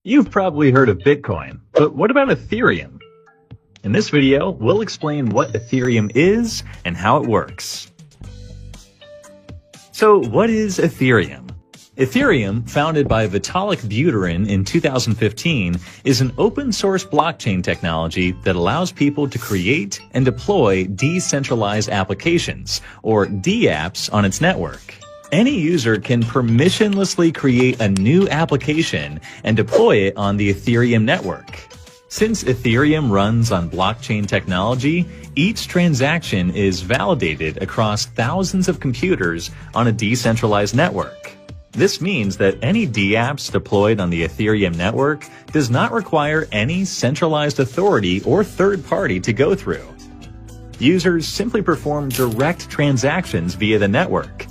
You've probably heard of Bitcoin, but what about Ethereum? In this video, we'll explain what Ethereum is and how it works. So what is Ethereum? Ethereum, founded by Vitalik Buterin in 2015, is an open-source blockchain technology that allows people to create and deploy decentralized applications, or dApps, on its network. Any user can permissionlessly create a new application and deploy it on the Ethereum network. Since Ethereum runs on blockchain technology, each transaction is validated across thousands of computers on a decentralized network. This means that any dApps deployed on the Ethereum network does not require any centralized authority or third party to go through. Users simply perform direct transactions via the network.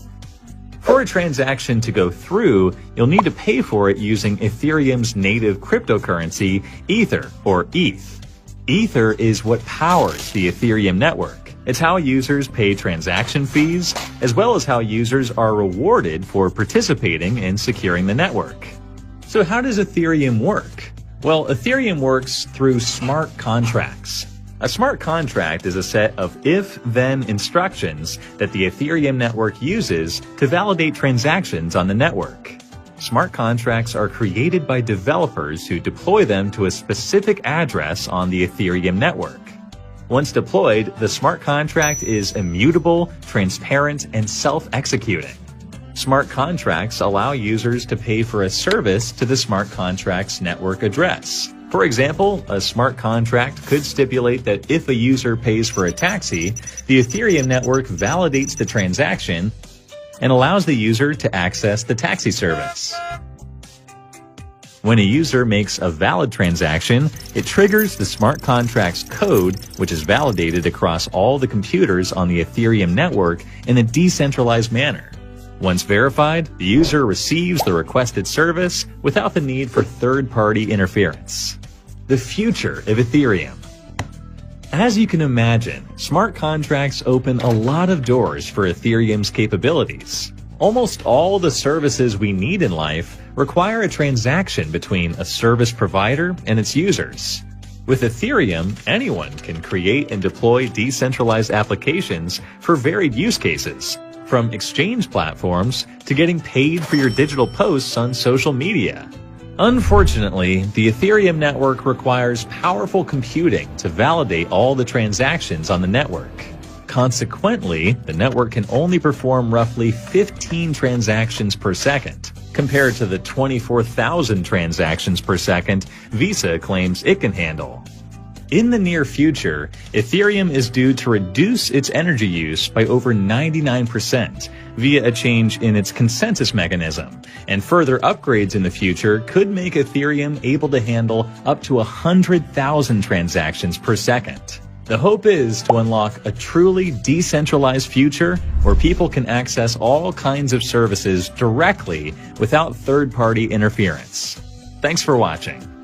For a transaction to go through, you'll need to pay for it using Ethereum's native cryptocurrency, Ether, or ETH. Ether is what powers the Ethereum network. It's how users pay transaction fees, as well as how users are rewarded for participating in securing the network. So how does Ethereum work? Well, Ethereum works through smart contracts. A smart contract is a set of if-then instructions that the Ethereum network uses to validate transactions on the network. Smart contracts are created by developers who deploy them to a specific address on the Ethereum network. Once deployed, the smart contract is immutable, transparent, and self-executing. Smart contracts allow users to pay for a service to the smart contract's network address. For example, a smart contract could stipulate that if a user pays for a taxi, the Ethereum network validates the transaction and allows the user to access the taxi service. When a user makes a valid transaction, it triggers the smart contract's code, which is validated across all the computers on the Ethereum network in a decentralized manner. Once verified, the user receives the requested service without the need for third-party interference. The future of Ethereum. As you can imagine, smart contracts open a lot of doors for Ethereum's capabilities. Almost all the services we need in life require a transaction between a service provider and its users. With Ethereum, anyone can create and deploy decentralized applications for varied use cases, from exchange platforms to getting paid for your digital posts on social media. Unfortunately, the Ethereum network requires powerful computing to validate all the transactions on the network. Consequently, the network can only perform roughly 15 transactions per second, compared to the 24,000 transactions per second Visa claims it can handle. In the near future, Ethereum is due to reduce its energy use by over 99% via a change in its consensus mechanism, and further upgrades in the future could make Ethereum able to handle up to 100,000 transactions per second. The hope is to unlock a truly decentralized future where people can access all kinds of services directly without third-party interference. Thanks for watching.